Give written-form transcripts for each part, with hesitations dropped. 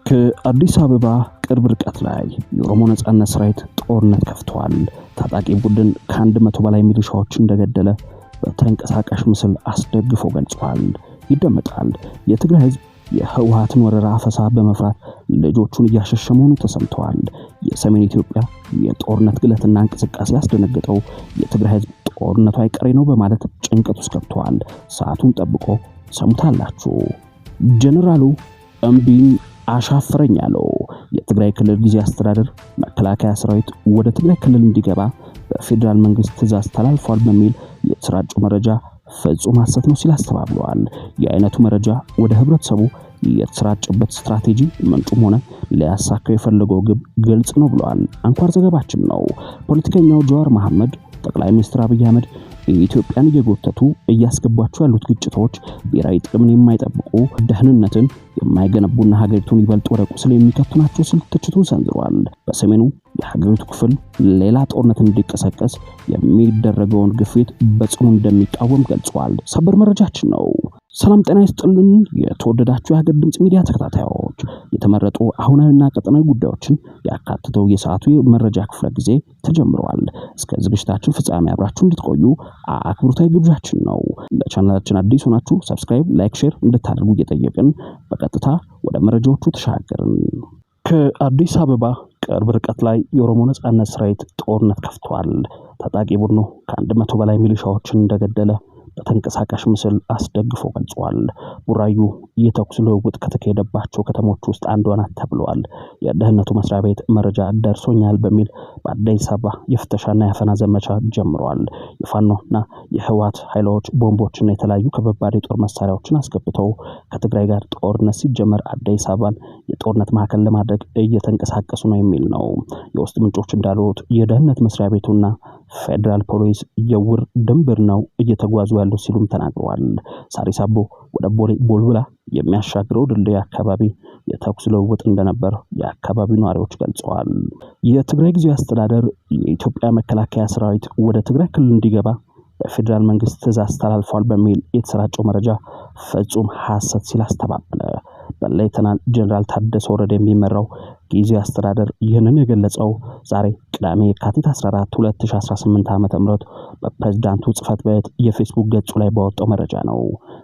ከአዲስ አበባ ቅርብ ርቀት ላይ የኦሮሞ ነጻነት ሰራዊት ጦርነት ከፍቷል። ታጣቂ ቡድን ከ100 በላይ ሚሊሻዎች እንደገደለ በተንቀሳቃሽ ምስል አስደግፎ ገልጿል። ይደመጣል። የትግራይ ህዝብ የህወሓትን ወረራ አፈሳ በመፍራት ልጆቹን እያሸሸ መሆኑ ተሰምቷል። የሰሜን ኢትዮጵያ የጦርነት ግለትና እንቅስቃሴ ያስደነገጠው የትግራይ ህዝብ ጦርነቱ አይቀሬ ነው በማለት ጭንቀት ውስጥ ገብቷል። ሰዓቱን ጠብቆ ሰሙታላችሁ። ጀነራሉ እምቢኝ አሻፈረኝ ያለው የትግራይ ክልል ጊዜያዊ አስተዳደር መከላከያ ሰራዊት ወደ ትግራይ ክልል እንዲገባ በፌደራል መንግስት ትዕዛዝ ተላልፏል በሚል የተሰራጨው መረጃ ፍጹም ሐሰት ነው ሲል አስተባብሏል። የአይነቱ መረጃ ወደ ህብረተሰቡ የተሰራጨበት ስትራቴጂ ምንጩም ሆነ ሊያሳካው የፈለገው ግብ ግልጽ ነው ብሏል። አንኳር ዘገባችን ነው። ፖለቲከኛው ጀዋር መሐመድ ጠቅላይ ሚኒስትር አብይ አህመድ የኢትዮጵያን እየጎተቱ እያስገባቸው ያሉት ግጭቶች ብሔራዊ ጥቅምን የማይጠብቁ ደህንነትን የማይገነቡና ሀገሪቱን ይበልጥ ወደ ቁስል የሚከቱ ናቸው ሲል ትችቱን ሰንዝሯል። በሰሜኑ የሀገሪቱ ክፍል ሌላ ጦርነት እንዲቀሰቀስ የሚደረገውን ግፊት በጽኑ እንደሚቃወም ገልጿል። ሰበር መረጃችን ነው። ሰላም ጤና ይስጥልን። የተወደዳችሁ የሀገር ድምጽ ሚዲያ ተከታታዮች የተመረጡ አሁናዊና ቀጠናዊ ጉዳዮችን ያካተተው የሰዓቱ መረጃ ክፍለ ጊዜ ተጀምሯል። እስከ ዝግጅታችን ፍጻሜ አብራችሁ እንድትቆዩ አክብሮታዊ ግብዣችን ነው። ለቻናላችን አዲስ ሆናችሁ ሰብስክራይብ፣ ላይክ፣ ሼር እንድታደርጉ እየጠየቅን በቀጥታ ወደ መረጃዎቹ ተሻገርን። ከአዲስ አበባ ቅርብ ርቀት ላይ የኦሮሞ ነጻነት ሰራዊት ጦርነት ከፍቷል። ታጣቂ ቡድኑ ከ100 በላይ ሚሊሻዎችን እንደገደለ በተንቀሳቃሽ ምስል አስደግፎ ገልጿል። ቡራዩ የተኩስ ልውውጥ ከተካሄደባቸው ከተሞች ውስጥ አንዷ ናት ተብሏል። የደህንነቱ መስሪያ ቤት መረጃ ደርሶኛል በሚል በአዲስ አበባ የፍተሻና የአፈና ዘመቻ ጀምሯል። የፋኖና የህወሓት ኃይሎች ቦምቦችና የተለያዩ ከባድ የጦር መሳሪያዎችን አስገብተው ከትግራይ ጋር ጦርነት ሲጀመር አዲስ አበባን የጦርነት ማዕከል ለማድረግ እየተንቀሳቀሱ ነው የሚል ነው። የውስጥ ምንጮች እንዳሉት የደህንነት መስሪያ ቤቱና ፌደራል ፖሊስ የውር ድንብር ነው እየተጓዙ ያሉት ሲሉም ተናግረዋል። ሳሪስ አቦ ወደ ቦሌ ቡልቡላ የሚያሻግረው ድልድይ አካባቢ የተኩስ ልውውጥ እንደነበር የአካባቢው ነዋሪዎች ገልጸዋል። የትግራይ ጊዜያዊ አስተዳደር የኢትዮጵያ መከላከያ ሰራዊት ወደ ትግራይ ክልል እንዲገባ በፌደራል መንግስት ትዕዛዝ ተላልፏል በሚል የተሰራጨው መረጃ ፍጹም ሐሰት ሲል አስተባበለ። በሌተናል ጀነራል ታደሰ ወረደ የሚመራው ጊዜያዊ አስተዳደር ይህንን የገለጸው ዛሬ ቅዳሜ የካቲት 14 2018 ዓ.ም በፕሬዝዳንቱ ጽህፈት ቤት የፌስቡክ ገጹ ላይ ባወጣው መረጃ ነው።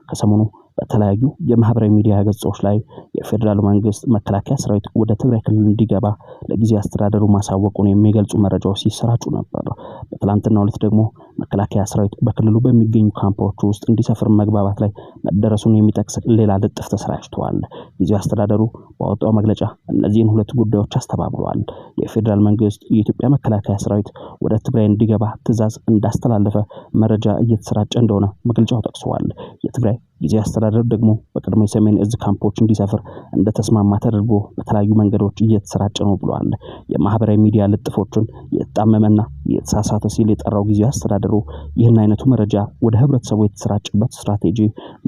ከሰሞኑ በተለያዩ የማህበራዊ ሚዲያ ገጾች ላይ የፌደራል መንግስት መከላከያ ሰራዊት ወደ ትግራይ ክልል እንዲገባ ለጊዜያዊ አስተዳደሩ ማሳወቁን የሚገልጹ መረጃዎች ሲሰራጩ ነበር። በትላንትናው ዕለት ደግሞ መከላከያ ሰራዊት በክልሉ በሚገኙ ካምፖች ውስጥ እንዲሰፍር መግባባት ላይ መደረሱን የሚጠቅስ ሌላ ልጥፍ ተሰራጭቷል። ጊዜያዊ አስተዳደሩ ባወጣው መግለጫ እነዚህን ሁለት ጉዳዮች አስተባብሏል። የፌደራል መንግስት የኢትዮጵያ መከላከያ ሰራዊት ወደ ትግራይ እንዲገባ ትዕዛዝ እንዳስተላለፈ መረጃ እየተሰራጨ እንደሆነ መግለጫው ጠቅሷል። የትግራይ ጊዜያዊ አስተዳደር ደግሞ በቅድመ የሰሜን እዝ ካምፖች እንዲሰፍር እንደተስማማ ተደርጎ በተለያዩ መንገዶች እየተሰራጨ ነው ብሏል። የማህበራዊ ሚዲያ ልጥፎችን የተጣመመና የተሳሳተ ሲል የጠራው ጊዜያዊ አስተዳደሩ ይህን አይነቱ መረጃ ወደ ህብረተሰቡ የተሰራጨበት ስትራቴጂ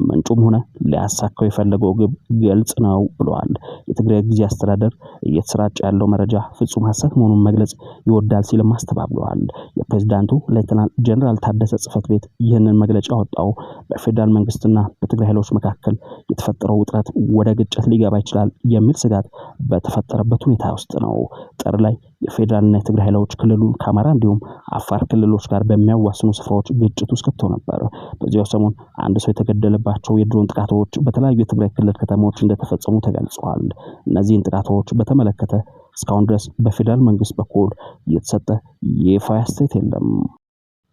ምንጩም ሆነ ሊያሳካው የፈለገው ግብ ግልጽ ነው ብሏል። የትግራይ ጊዜያዊ አስተዳደር እየተሰራጨ ያለው መረጃ ፍጹም ሐሰት መሆኑን መግለጽ ይወዳል ሲልም አስተባብሏል። የፕሬዝዳንቱ ሌተናል ጀነራል ታደሰ ጽህፈት ቤት ይህንን መግለጫ ያወጣው በፌደራል መንግስትና በትግራይ ኃይሎች መካከል የተፈጠረው ውጥረት ወደ ግጭት ሊገባ ይችላል የሚል ስጋት በተፈጠረበት ሁኔታ ውስጥ ነው። ጥር ላይ የፌደራልና የትግራይ ኃይሎች ክልሉን ከአማራ እንዲሁም አፋር ክልሎች ጋር በሚያዋስኑ ስፍራዎች ግጭት ውስጥ ገብተው ነበር። በዚያው ሰሞን አንድ ሰው የተገደለባቸው የድሮን ጥቃቶች በተለያዩ የትግራይ ክልል ከተሞች እንደተፈጸሙ ተገልጿል። እነዚህን ጥቃቶች በተመለከተ እስካሁን ድረስ በፌደራል መንግስት በኩል የተሰጠ ይፋ አስተያየት የለም።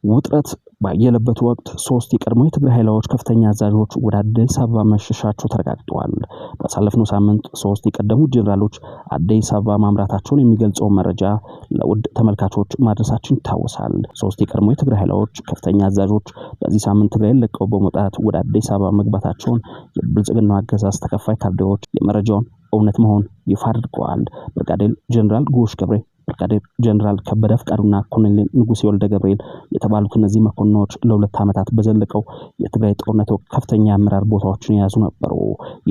ውጥረት ባየለበት ወቅት 3 የቀድሞ የትግራይ ኃይሎች ከፍተኛ አዛዦች ወደ አዲስ አበባ መሸሻቸው ተረጋግጧል። በሳለፍነው ሳምንት 3 የቀደሙ ጄኔራሎች አዲስ አበባ ማምራታቸውን የሚገልጸው መረጃ ለውድ ተመልካቾች ማድረሳችን ይታወሳል። 3 የቀድሞ የትግራይ ኃይሎች ከፍተኛ አዛዦች በዚህ ሳምንት ትግራይን ለቀው በመውጣት ወደ አዲስ አበባ መግባታቸውን የብልጽግናው አገዛዝ ተከፋይ ካድሬዎች የመረጃውን እውነት መሆን ይፋ አድርገዋል። ብርጋዴር ጀነራል ጎሽ ገብሬ፣ ብርጋዴር ጀነራል ከበደ ፍቃዱና ኮሎኔል ንጉሴ ወልደ ገብርኤል የተባሉት እነዚህ መኮንኖች ለ2 ዓመታት በዘለቀው የትግራይ ጦርነት ከፍተኛ አመራር ቦታዎችን የያዙ ነበሩ።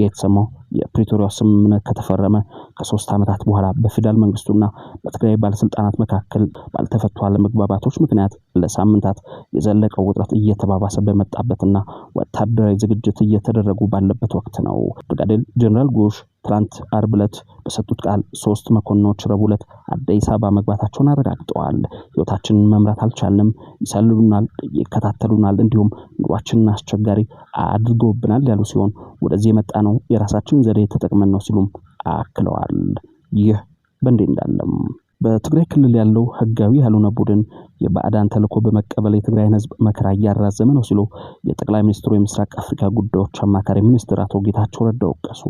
የተሰማው የፕሪቶሪያው ስምምነት ከተፈረመ ከ3 ዓመታት በኋላ በፌደራል መንግስቱና በትግራይ ባለስልጣናት መካከል ባልተፈቱ አለመግባባቶች ምክንያት ለሳምንታት የዘለቀው ውጥረት እየተባባሰ በመጣበትና ወታደራዊ ዝግጅት እየተደረጉ ባለበት ወቅት ነው። ብርጋዴር ጀነራል ጎሽ ትላንት አርብ ዕለት በሰጡት ቃል 3 መኮንኖች ረቡዕ ዕለት አዲስ አበባ መግባታቸውን አረጋግጠዋል። ህይወታችንን መምራት አልቻልንም፣ ይሰልሉናል፣ ይከታተሉናል፣ እንዲሁም ኑሯችንን አስቸጋሪ አድርጎብናል ያሉ ሲሆን ወደዚህ የመጣ ነው የራሳችን ዘዴ ተጠቅመን ነው ሲሉም አክለዋል። ይህ በእንዲህ እንዳለም በትግራይ ክልል ያለው ህጋዊ ያልሆነ ቡድን የባዕዳን ተልዕኮ በመቀበል የትግራይን ህዝብ መከራ እያራዘመ ነው ሲሉ የጠቅላይ ሚኒስትሩ የምስራቅ አፍሪካ ጉዳዮች አማካሪ ሚኒስትር አቶ ጌታቸው ረዳ ወቀሱ።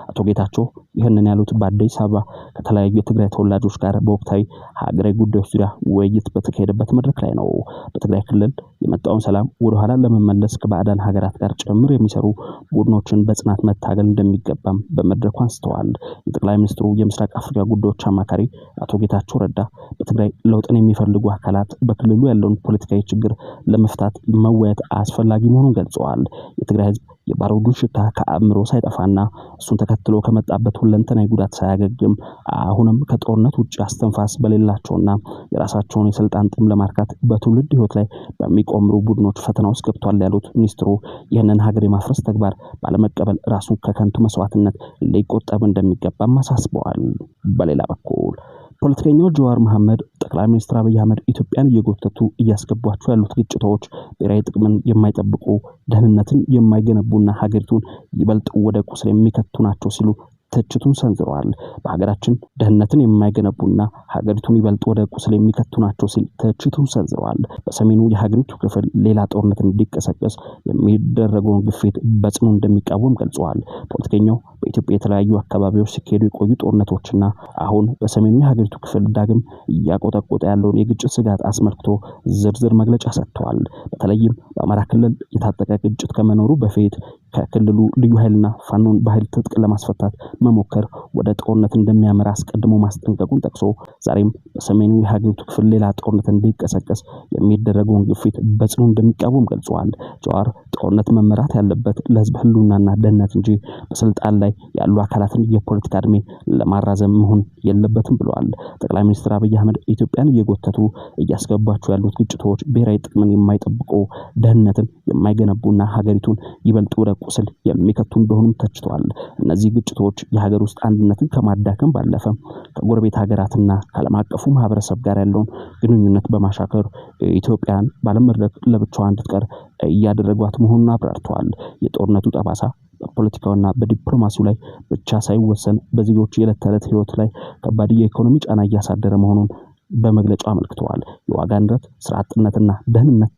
አቶ ጌታቸው ይህንን ያሉት በአዲስ አበባ ከተለያዩ የትግራይ ተወላጆች ጋር በወቅታዊ ሀገራዊ ጉዳዮች ዙሪያ ውይይት በተካሄደበት መድረክ ላይ ነው። በትግራይ ክልል የመጣውን ሰላም ወደ ኋላ ለመመለስ ከባዕዳን ሀገራት ጋር ጭምር የሚሰሩ ቡድኖችን በጽናት መታገል እንደሚገባም በመድረኩ አንስተዋል። የጠቅላይ ሚኒስትሩ የምስራቅ አፍሪካ ጉዳዮች አማካሪ አቶ ጌታቸው ረዳ በትግራይ ለውጥን የሚፈልጉ አካላት በክልሉ ያለውን ፖለቲካዊ ችግር ለመፍታት መወያየት አስፈላጊ መሆኑን ገልጸዋል። የትግራይ ህዝብ የባሩዱን ሽታ ከአእምሮ ሳይጠፋና እሱን ተከትሎ ከመጣበት ሁለንተናዊ ጉዳት ሳያገግም አሁንም ከጦርነት ውጭ አስተንፋስ በሌላቸውና የራሳቸውን የስልጣን ጥም ለማርካት በትውልድ ህይወት ላይ በሚቆምሩ ቡድኖች ፈተና ውስጥ ገብቷል ያሉት ሚኒስትሩ ይህንን ሀገር የማፍረስ ተግባር ባለመቀበል ራሱን ከከንቱ መስዋዕትነት ሊቆጠብ እንደሚገባም አሳስበዋል። በሌላ በኩል ፖለቲከኛው ጀዋር መሐመድ ጠቅላይ ሚኒስትር አብይ አህመድ ኢትዮጵያን እየጎተቱ እያስገቧቸው ያሉት ግጭቶች ብሔራዊ ጥቅምን የማይጠብቁ ደህንነትን የማይገነቡና ሀገሪቱን ይበልጥ ወደ ቁስል የሚከቱ ናቸው ሲሉ ትችቱን ሰንዝረዋል። በሀገራችን ደህንነትን የማይገነቡና ሀገሪቱን ይበልጥ ወደ ቁስል የሚከቱ ናቸው ሲል ትችቱን ሰንዝረዋል። በሰሜኑ የሀገሪቱ ክፍል ሌላ ጦርነት እንዲቀሰቀስ የሚደረገውን ግፊት በጽኑ እንደሚቃወም ገልጸዋል። ፖለቲከኛው በኢትዮጵያ የተለያዩ አካባቢዎች ሲካሄዱ የቆዩ ጦርነቶችና አሁን በሰሜኑ የሀገሪቱ ክፍል ዳግም እያቆጠቆጠ ያለውን የግጭት ስጋት አስመልክቶ ዝርዝር መግለጫ ሰጥተዋል። በተለይም በአማራ ክልል የታጠቀ ግጭት ከመኖሩ በፊት ከክልሉ ልዩ ኃይልና ፋኖን በኃይል ትጥቅ ለማስፈታት መሞከር ወደ ጦርነት እንደሚያመራ አስቀድሞ ማስጠንቀቁን ጠቅሶ ዛሬም በሰሜኑ የሀገሪቱ ክፍል ሌላ ጦርነት እንዲቀሰቀስ የሚደረገውን ግፊት በጽኑ እንደሚቃወም ገልጸዋል። ጀዋር ጦርነት መመራት ያለበት ለህዝብ ህልውናና ደህንነት እንጂ በስልጣን ላይ ያሉ አካላትን የፖለቲካ እድሜ ለማራዘም መሆን የለበትም ብለዋል። ጠቅላይ ሚኒስትር አብይ አህመድ ኢትዮጵያን እየጎተቱ እያስገባቸው ያሉት ግጭቶች ብሔራዊ ጥቅምን የማይጠብቁ ደህንነትን የማይገነቡና ሀገሪቱን ይበልጥ ወደ ቁስል የሚከቱ እንደሆኑም ተችተዋል። እነዚህ ግጭቶች የሀገር ውስጥ አንድነትን ከማዳከም ባለፈ ከጎረቤት ሀገራትና ከዓለም አቀፉ ማህበረሰብ ጋር ያለውን ግንኙነት በማሻከር ኢትዮጵያን ባለም መድረክ ለብቻዋ እንድትቀር እያደረጓት መሆኑን አብራርተዋል። የጦርነቱ ጠባሳ በፖለቲካውና በዲፕሎማሲው ላይ ብቻ ሳይወሰን በዜጎች የዕለት ተዕለት ህይወት ላይ ከባድ የኢኮኖሚ ጫና እያሳደረ መሆኑን በመግለጫው አመልክተዋል። የዋጋ ንረት፣ ስራ አጥነትና ድህነት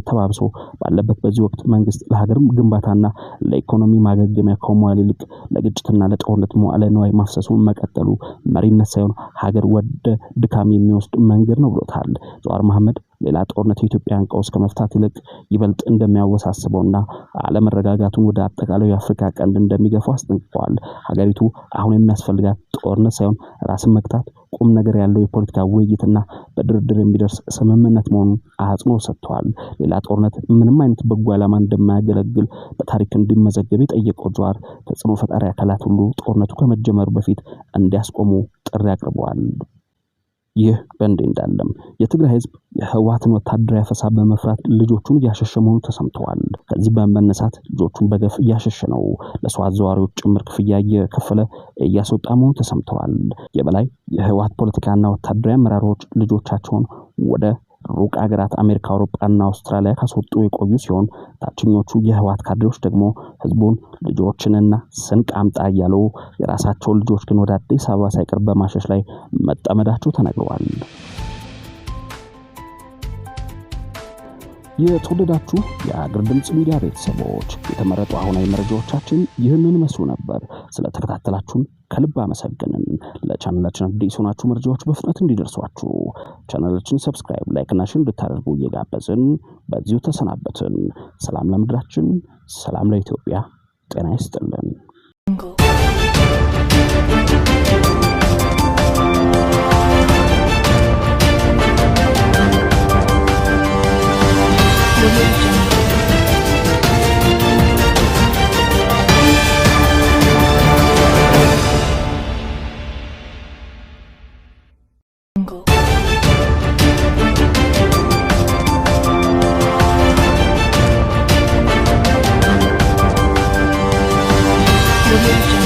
ተባብሶ ባለበት በዚህ ወቅት መንግስት ለሀገር ግንባታና ለኢኮኖሚ ማገገሚያ ከመዋል ይልቅ ለግጭትና ለጦርነት መዋዕለ ንዋይ ማፍሰሱን መቀጠሉ መሪነት ሳይሆን ሀገር ወደ ድካም የሚወስድ መንገድ ነው ብሎታል። ጀዋር መሐመድ ሌላ ጦርነት የኢትዮጵያን ቀውስ ከመፍታት ይልቅ ይበልጥ እንደሚያወሳስበውና አለመረጋጋቱን ወደ አጠቃላይ የአፍሪካ ቀንድ እንደሚገፋው አስጠንቅቀዋል። ሀገሪቱ አሁን የሚያስፈልጋት ጦርነት ሳይሆን ራስን መግታት፣ ቁም ነገር ያለው የፖለቲካ ውይይትና በድርድር የሚደርስ ስምምነት መሆኑን አጽንኦት ሰጥተዋል። ሌላ ጦርነት ምንም አይነት በጎ ዓላማ እንደማያገለግል በታሪክ እንዲመዘገብ የጠየቀው ጀዋር ተጽዕኖ ፈጣሪ አካላት ሁሉ ጦርነቱ ከመጀመሩ በፊት እንዲያስቆሙ ጥሪ አቅርበዋል። ይህ በእንዲህ እንዳለም የትግራይ ህዝብ የህወሓትን ወታደራዊ አፈሳ በመፍራት ልጆቹን እያሸሸ መሆኑ ተሰምተዋል። ከዚህ በመነሳት ልጆቹን በገፍ እያሸሸ ነው። ለሰው አዘዋሪዎች ጭምር ክፍያ እየከፈለ እያስወጣ መሆኑ ተሰምተዋል። የበላይ የህወሓት ፖለቲካና ወታደራዊ አመራሮች ልጆቻቸውን ወደ ሩቅ ሀገራት አሜሪካ፣ አውሮፓና አውስትራሊያ ካስወጡ የቆዩ ሲሆን ታችኞቹ የህወሓት ካድሬዎች ደግሞ ህዝቡን ልጆችንና ስንቅ አምጣ እያሉ የራሳቸው ልጆች ግን ወደ አዲስ አበባ ሳይቀር በማሸሽ ላይ መጠመዳቸው ተነግረዋል። የተወደዳችሁ የአገር ድምጽ ሚዲያ ቤተሰቦች የተመረጡ አሁናዊ መረጃዎቻችን ይህንን መስሉ ነበር። ስለተከታተላችሁን ከልብ አመሰግንን። ለቻናላችን አዲስ ሆናችሁ መረጃዎች በፍጥነት እንዲደርሷችሁ ቻናላችንን ሰብስክራይብ፣ ላይክ እና ሼር እንድታደርጉ እየጋበዝን በዚሁ ተሰናበትን። ሰላም ለምድራችን፣ ሰላም ለኢትዮጵያ፣ ጤና ይስጥልን። Audio Jungle.